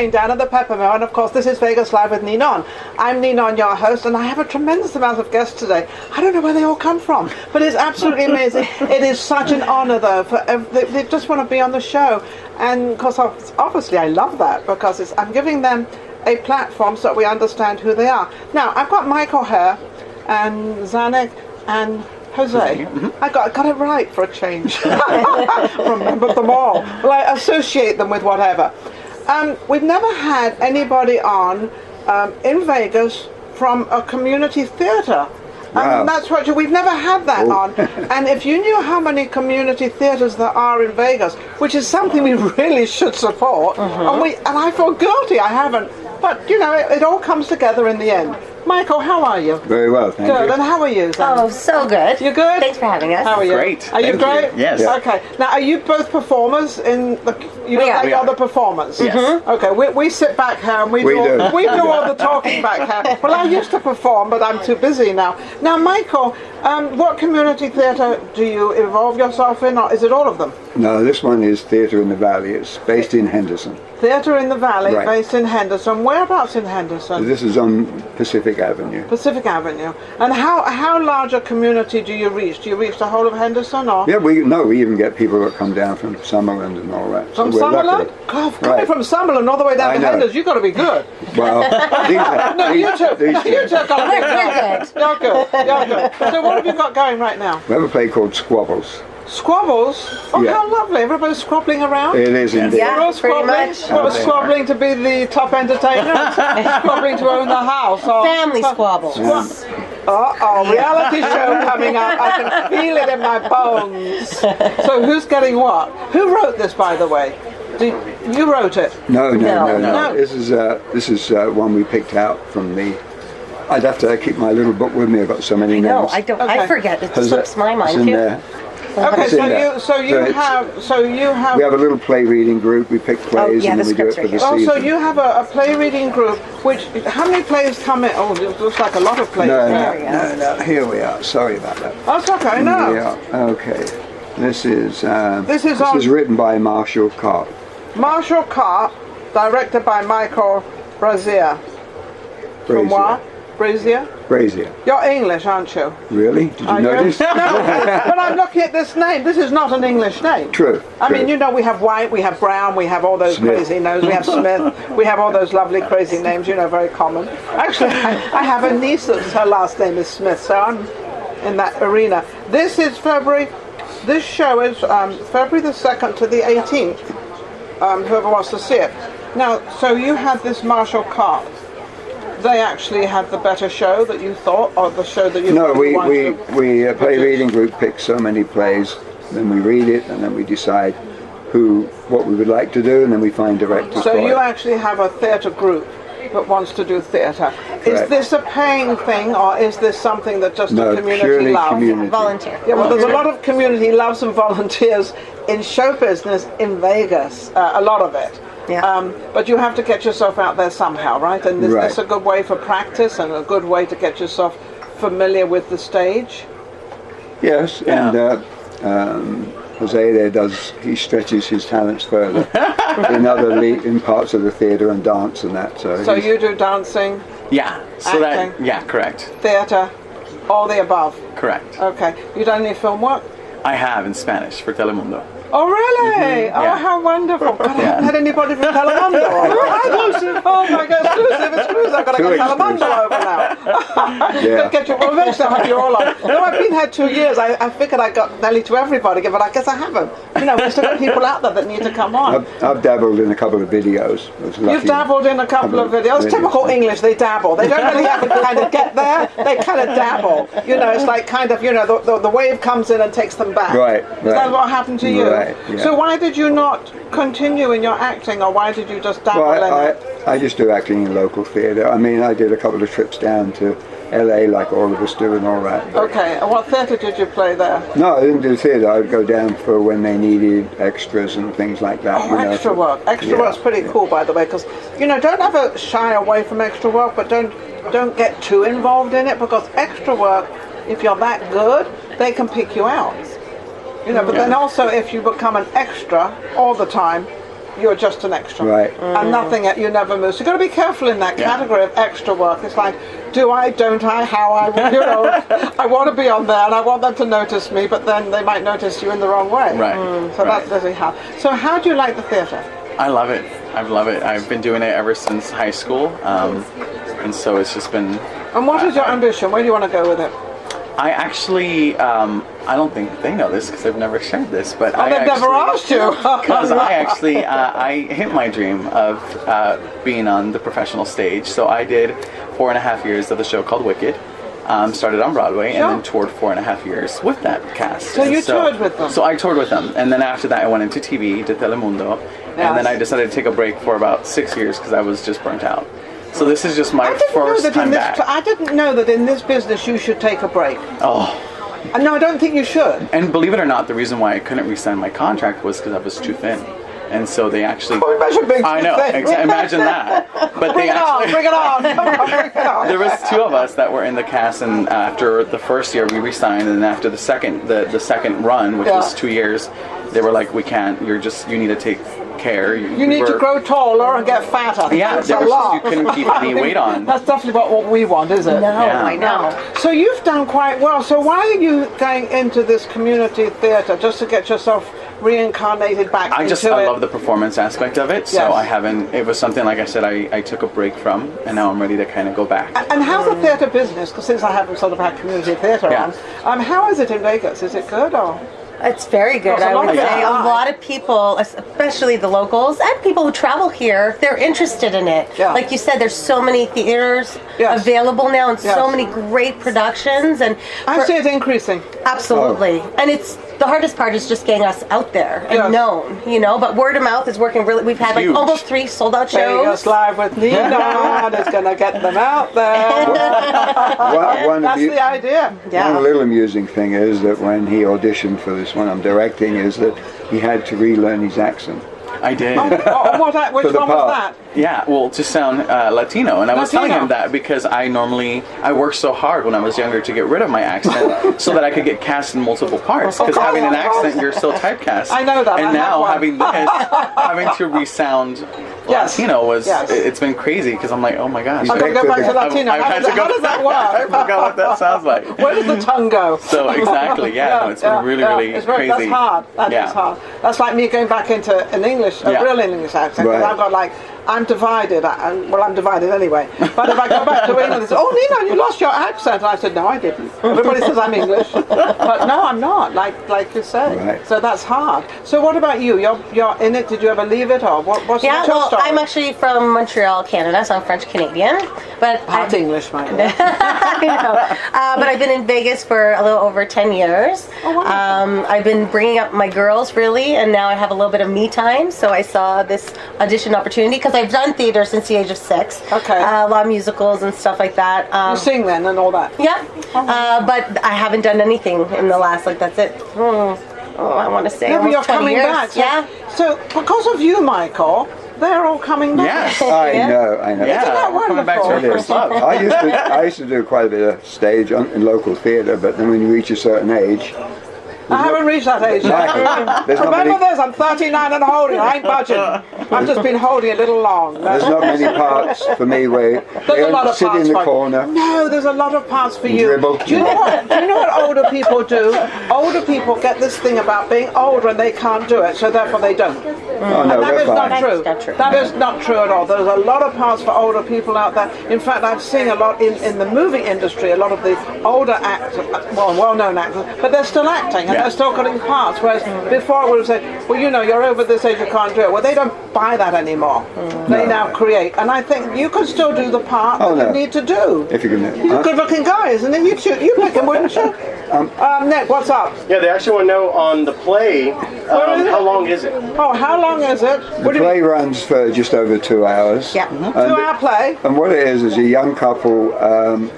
again down at the Peppermill, and of course this is Vegas Live with Ninon. I'm Ninon, your host, and I have a tremendous amount of guests today. I don't know where they all come from, but it's absolutely amazing. It is such an honor, though, for they just want to be on the show, and of course, obviously I love that, because I'm giving them a platform so that we understand who they are. Now, I've got Michael here, and Zannie, and Jose. I got it right for a change. Remember them all. Well, I associate them with whatever. We've never had anybody on in Vegas from a community theatre. Wow. That's what we've never had that on. And if you knew how many community theatres there are in Vegas, which is something we really should support, and I feel guilty I haven't. But you know, it all comes together in the end. Michael, how are you? Very well, thank you. Good. And how are you, Zannie? Oh, so good. You good? Thanks for having us. How are you? Great. Are you Thank great? you. Yes. Yeah. Okay. Now, are you both performers in the? You look like you're the performers. Yes. Okay. We sit back here and we do all the talking back here. Well, I used to perform, but I'm too busy now. Now, Michael, what community theatre do you involve yourself in, or is it all of them? No, this one is Theatre in the Valley. It's based in Henderson. Theatre in the Valley, Right. based in Henderson. Whereabouts in Henderson? This is on Pacific Avenue. Pacific Avenue. And how large a community do you reach? Do you reach the whole of Henderson, or? Yeah, we even get people that come down from Summerland and all that. From so we're Summerland? lucky. God, coming from Summerland all the way down I to know. Henderson, you've got to be good. Well, No, you two these got to be We're good. You're good. You're good. So what have you got going right now? We have a play called Squabbles. Squabbles? Oh, Yeah. how lovely. Everybody's squabbling around? It is indeed. Yeah. We're all pretty squabbling. much. What was squabbling to be the top entertainer? Squabbling to own the house? Or Family squabbles. Uh-oh, reality show coming up. I can feel it in my bones. So who's getting what? Who wrote this, by the way? You wrote it? No. No. This is one we picked out from the. I'd have to keep my little book with me. I've got so many No, names. I don't. Okay. I forget. It It's slips my mind in too. there. Okay, It's in there. so you have. We have a little play reading group. We pick plays yeah, and the then we do it scripts for the are Oh, season. so you have a play reading group, which, how many plays come in? Oh, it looks like a lot of plays. No. Here we are. Sorry about that. Oh, it's okay, no. Yeah. Okay. This is on- written by Marshall Karp. Marshall Karp, directed by Michael Brazier. From what? Brazier? Brazier. You're English, aren't you? Really? Did you Are you? notice? No, but I'm looking at this name. This is not an English name. True. I mean, you know, we have White, we have Brown, we have all those Smith. crazy names, we have Smith, we have all those lovely crazy names, you know, very common. Actually, I have a niece that's her last name is Smith, so I'm in that arena. This is this show is February the 2nd to the 18th, whoever wants to see it. Now, so you had this Marshall Karp. They actually had the better show that you thought, or the show that you No, thought we you wanted to play reading group picks so many plays, then we read it, and then we decide what we would like to do, and then we find directors So for you it. actually have a theatre group that wants to do theatre. Is Correct. this a paying thing, or is this something that just No, the community purely loves? community. Volunteer. Yeah, well, there's a lot of community loves and volunteers in show business in Vegas, a lot of it. Yeah. But you have to get yourself out there somehow, right? And is this a good way for practice and a good way to get yourself familiar with the stage? Yes, and Jose there he stretches his talents further in parts of the theatre and dance and that. So you do dancing, Yeah. So Acting. correct. theatre, all the above. Correct. Okay. You done any film work? I have in Spanish for Telemundo. Oh, really? Oh, yeah. how wonderful. God, I haven't had anybody from Telemundo. Oh, my God, exclusive. I've got to Too get Telemundo over now. Get you, well, eventually I'll have you all on. No, I've been here 2 years. I figured I got nearly to everybody, but I guess I haven't. You know, we've still got people out there that need to come on. I've dabbled in a couple of videos. I was lucky. You've dabbled in a couple of videos. Typical English, they dabble. They don't really have to kind of get there. They kind of dabble. You know, it's like kind of, you know, the wave comes in and takes them back. Right. Is that what happened to you? Right, yeah. So why did you not continue in your acting, or why did you just dabble in it? I just do acting in local theatre. I mean, I did a couple of trips down to LA like all of us do and all that. Okay, and what theatre did you play there? No, I didn't do theatre. I'd go down for when they needed extras and things like that. Oh, extra work. Extra work's pretty cool, by the way, because, you know, don't ever shy away from extra work, but don't get too involved in it, because extra work, if you're that good, they can pick you out. You know, but then also if you become an extra all the time, you're just an extra. Right. And nothing, you never move. So you've got to be careful in that Yeah. category of extra work. It's like, do I, don't I, how I, you know, I want to be on there and I want them to notice me, but then they might notice you in the wrong way. Right. So Right. that's really hard. So how do you like the theatre? I love it. I love it. I've been doing it ever since high school, and so it's just been. And what is your ambition? Where do you want to go with it? I actually, I don't think they know this because I've never shared this, but Oh, they've never asked you. Because I actually, I hit my dream of being on the professional stage. So I did 4.5 years of a show called Wicked. Started on Broadway Sure. and then toured 4.5 years with that cast. So And you toured with them? So I toured with them, and then after that I went into TV, to Telemundo, and then I decided to take a break for about 6 years because I was just burnt out. So this is just my first time back. I didn't know that in this business you should take a break. Oh. And no, I don't think you should. And believe it or not, the reason why I couldn't re-sign my contract was because I was too thin. And so they actually... Oh, imagine being I know, too thin. Imagine that. But Bring they it on, actually... bring it on, come on, bring it on. There was 2 of us that were in the cast, and after the first year we re-signed, and then after the second run, which was 2 years, they were like, we can't, you need to take care. You need to grow taller and get fatter. Yeah, That's there a was lot. you couldn't keep any weight on. That's definitely what we want, is it? No, Yeah. I know. So you've done quite well. So why are you going into this community theatre? Just to get yourself reincarnated back I into it? love the performance aspect of it, so Yes. I haven't, it was something, like I said, I took a break from, and now I'm ready to kind of go back. And how's the theatre business? Because since I haven't sort of had community theatre Yeah. on, how is it in Vegas? Is it good or? It's very good. There's a I lot would of say it. a lot of people, especially the locals and people who travel here, they're interested in it. Yeah. Like you said, there's so many theaters Yes. available now and Yes. so many great productions. And I see it increasing. absolutely. And it's the hardest part is just getting us out there and Yes. known, you know. But word of mouth is working really. We've had like Huge. almost 3 sold out shows. Vegas Live with Ninon is going to get them out there. That's the idea. One little amusing thing is that when he auditioned for this one I'm directing is that he had to relearn his accent. I did. Which For the one was part. that? Yeah, well, to sound Latino, and I was telling Latino. him that because I worked so hard when I was younger to get rid of my accent so that I could get cast in multiple parts. Because course, having an of course. accent, you're still typecast. I know that, I And have now one. having this, having to resound Yes. Latino was, Yes. it's been crazy because I'm like, oh my gosh. He's Okay, go back to Latino. I've How had does to go- that I work? forgot what that sounds like. Where does the tongue go? So exactly, yeah, no, it's been really, really it's crazy. That's hard. That is hard. That's like me going back into an English, a Yeah. real English accent. 'Cause Right. I've got like, I'm divided. I'm divided anyway. But if I go back to England, it's, oh, Ninon, you lost your accent. And I said, no, I didn't. Everybody says I'm English, but no, I'm not. Like you say. Right. So that's hard. So what about you? You're in it. Did you ever leave it, or what's Yeah, your well, story? I'm actually from Montreal, Canada, so I'm French Canadian. But Part English, mate. I know. But I've been in Vegas for a little over 10 years. Oh, wonderful. I've been bringing up my girls, really, and now I have a little bit of me time. So I saw this audition opportunity because I've done theater since the age of 6. Okay. A lot of musicals and stuff like that. You sing then and all that. Yeah. But I haven't done anything in the last, that's it. I want to say Yeah, but almost you're 20 coming years. back. So, Yeah. So because of you, Michael, they're all coming back. Yes. I Yeah. know. Yeah, that we're coming back to our wonderful? first love. I used to do quite a bit of stage in local theatre, but then when you reach a certain age, I haven't reached that age yet. Michael, there's not Remember many, this, I'm 39 and holding. I ain't budging. I've just been holding a little long. there's not many parts for me where There's a lot they of sit parts in the for- corner. No, there's a lot of parts for you. Dribble. Do you know what? Do you know what older people do? Older people get this thing about being older and they can't do it, so therefore they don't. Oh no, And that they're is not fine. true. That's not true. That is not true at all. There's a lot of parts for older people out there. In fact, I've seen a lot in the movie industry, a lot of the older actors, well-known actors, but they're still acting and Yeah. they're still getting parts. Whereas before I would have said, well, you know, you're over this age, you can't do it. Well, they don't buy that anymore. They now create. And I think you can still do the part Oh, that no. you need to do. If you can. He's a good-looking guy, isn't he? You pick him, wouldn't you? Nick, what's up? Yeah, they actually want to know on the play, is it? how long is it? Oh, how long is it? The What do you play runs for just over 2 hours. Yeah. And- 2-hour play? And what it is a young couple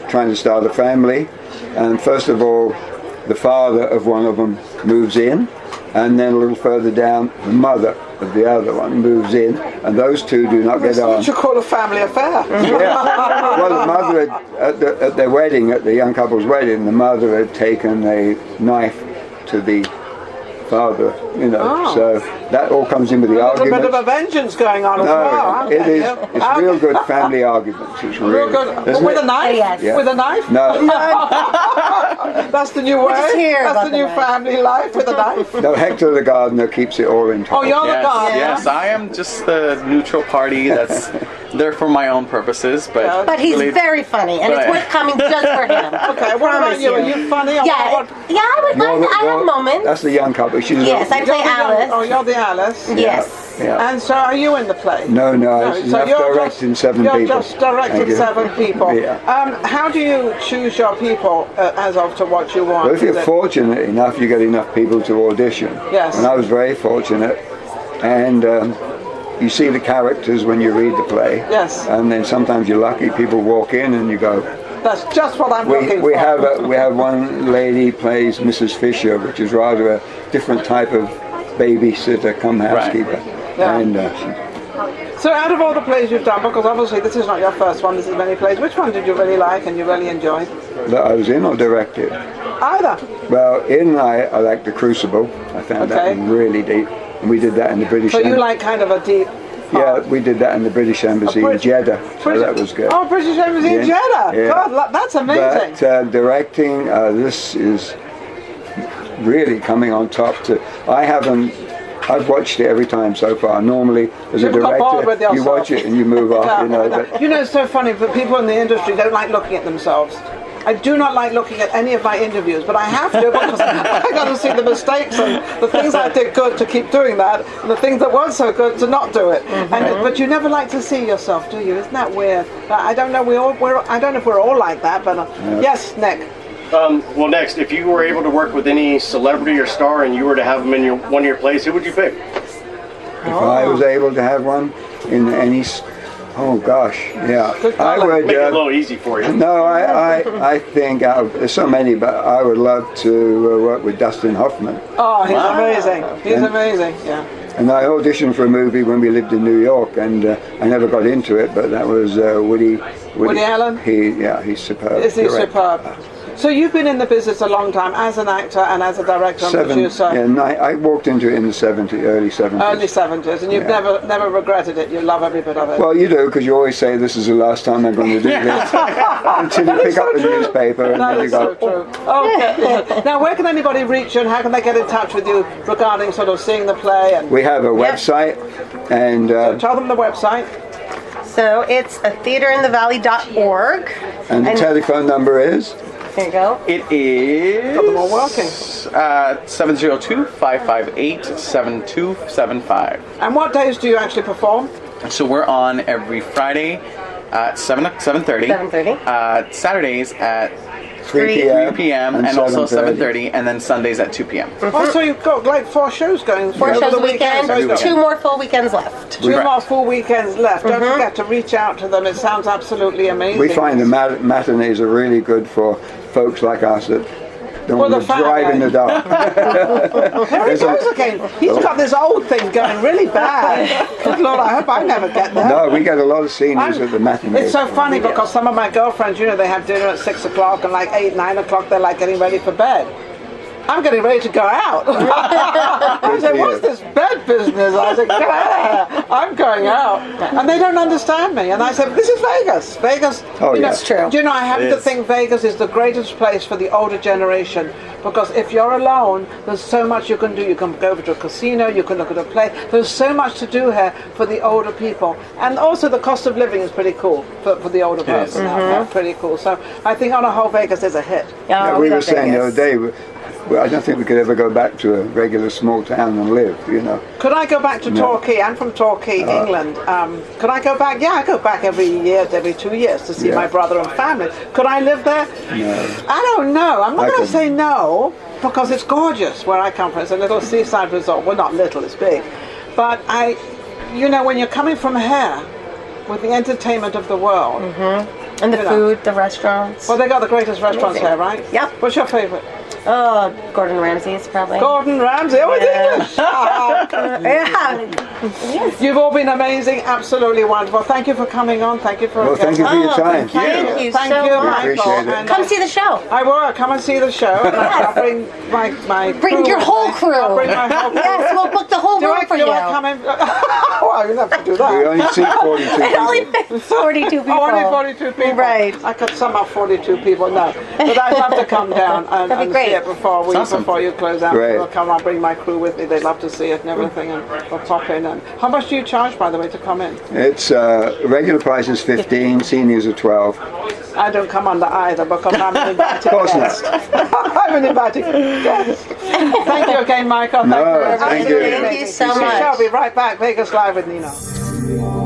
trying to start a family. And first of all, the father of one of them moves in. And then a little further down, the mother of the other one moves in. And those two do not get That's on. what you call a family affair. Yeah. Well, the mother had, at their wedding, at the young couple's wedding, the mother had taken a knife to the father, you know. So that all comes in with the There's a bit arguments. of a vengeance going on as well. No, it is. It's real good family arguments. It's Real really good. isn't With it? a knife? Yes. Yeah. With a knife? No, That's the new way. just hear That's about the the new knife. family life with a knife. no. Hector the gardener keeps it all in. Oh, you're the Yes, gardener. yes, I am just the neutral party that's there for my own purposes, but But he's really- very funny, and it's But- worth coming just for him. Okay, what about you? Are you funny? Or Yeah, what? yeah, I have moments. That's the young couple. She's Yes, I play You're the young- Alice. Oh, you're the Alice. Yes. Yeah. And so are you in the play? No, No, it's so enough you're directing just, 7 you're people. just directed Thank you. 7 people. Yeah. How do you choose your people as of to what you want? Well, if you're Is it- fortunate enough, you get enough people to audition. Yes. And I was very fortunate. And you see the characters when you read the play. Yes. And then sometimes you're lucky, people walk in and you go. That's just what I'm looking We for. have one lady plays Mrs. Fisher, which is rather a different type of babysitter come housekeeper. Yeah. And So out of all the plays you've done, because obviously this is not your first one, this is many plays, which one did you really like and you really enjoyed? that I was in or directed. Either. Well, I like The Crucible. I found Okay. that really deep. And we did that in the British So you Embassy. like kind of a deep Yeah, part. we did that in the British Embassy in Jeddah. So that was good. Oh, British Embassy in Yeah. Jeddah. Yeah. God, that's amazing. But directing, this is really coming on top. I've watched it every time so far. Normally, as a You've got bored with director, you yourself. watch it and you move off, you know. But You know, it's so funny, but people in the industry don't like looking at themselves. I do not like looking at any of my interviews, but I have to because I got to see the mistakes and the things I did good to keep doing that, and the things that weren't so good to not do it. But you never like to see yourself, do you? Isn't that weird? I don't know. I don't know if we're all like that, but yes, Nick. Well, next, if you were able to work with any celebrity or star and you were to have them in one of your plays, who would you pick? if I was able to have one in any, oh gosh, yeah, I would. Make it a little easy for you. No, I think there's so many, but I would love to work with Dustin Hoffman. Oh, he's amazing. He's amazing. Yeah. And I auditioned for a movie when we lived in New York, and I never got into it. But that was Woody Allen? He's superb. Is he director. superb? So you've been in the business a long time as an actor and as a director and producer. I walked into it in the early 70s. Early 70s, and you've never regretted it. You love every bit of it. Well, you do, because you always say this is the last time I'm going to do this. Until you pick up the newspaper and That then you is go, so true. Okay. Now, where can anybody reach you, and how can they get in touch with you regarding sort of seeing the play? And we have a website, and tell them the website. So it's a theaterinthevalley.org. and the telephone number is. There you go. It is Got them all working. 702-558-7275. And what days do you actually perform? So we're on every Friday at 7:30. 7:30. Saturdays at 3 3 p.m. and also 7:30. 7:30, and then Sundays at 2 p.m. Oh, so you've got like 4 shows going. 4 over shows the a weekend. So you've got 2 more full weekends left. 2 Right. more full weekends left. Don't forget to reach out to them. It sounds absolutely amazing. We find the matinees are really good for folks like us that don't Well, want the to drive in family. the dark. There he goes again. He's got this old thing going really bad. Good Lord, I hope I never get there. No, we get a lot of seniors at the matinees. It's so funny because some of my girlfriends, you know, they have dinner at 6 o'clock and like 8, 9 o'clock they're like getting ready for bed. I'm getting ready to go out. I said, what's this bed business? I said, yeah, I'm going out. And they don't understand me. And I said, this is Vegas. Vegas, Oh, you know, yeah. That's true. Do you know, I happen It to is. think Vegas is the greatest place for the older generation. Because if you're alone, there's so much you can do. You can go over to a casino, you can look at a play. There's so much to do here for the older people. And also the cost of living is pretty cool for the older person. That's pretty cool. So I think on a whole Vegas is a hit. Yeah, Oh, we were love saying the other Vegas. day, I don't think we could ever go back to a regular small town and live, you know. Could I go back to Torquay? I'm from Torquay, England. Could I go back? Yeah, I go back every year, every 2 years to see Yeah. my brother and family. Could I live there? No. I don't know. I'm not I going to couldn't. say no because it's gorgeous where I come from. It's a little seaside resort. Well, not little, it's big. But you know, when you're coming from here with the entertainment of the world, And the You know. food, the restaurants. well, they got the greatest restaurants Amazing. here, right? Yep. What's your favorite? Oh, Gordon Ramsay's probably. Gordon Ramsay. Oh, it's Yeah. English. Yeah. You've all been amazing, absolutely wonderful. Thank you for coming on. Thank you for. Well, thank you for your time. Thank you Thank so you, much. Michael. Appreciate it. And, Come see the show. I will come and see the show. And I'll bring my Bring crew your with whole me. crew. I'll bring my whole crew. Yes, we'll book the whole Do room I, for do you. I come in? Well, you have to do We that. only see 42 It only people. fits 42 people. Oh, only 42 people. Right. I could sum up 42 people. No, but I'd love to come down and, That'd be and great. see it before awesome. before you close out. Great. I'll come. I'll bring my crew with me. They'd love to see it and everything, and we'll pop in. And how much do you charge, by the way, to come in? It's regular price is 15, seniors are 12. I don't come under either because I'm an invited Of course guest. not. I'm an invited guest. Thank you again, Michael. No, Thank you. thank you. Thank you so We much. shall be right back. Vegas Live with Ninon.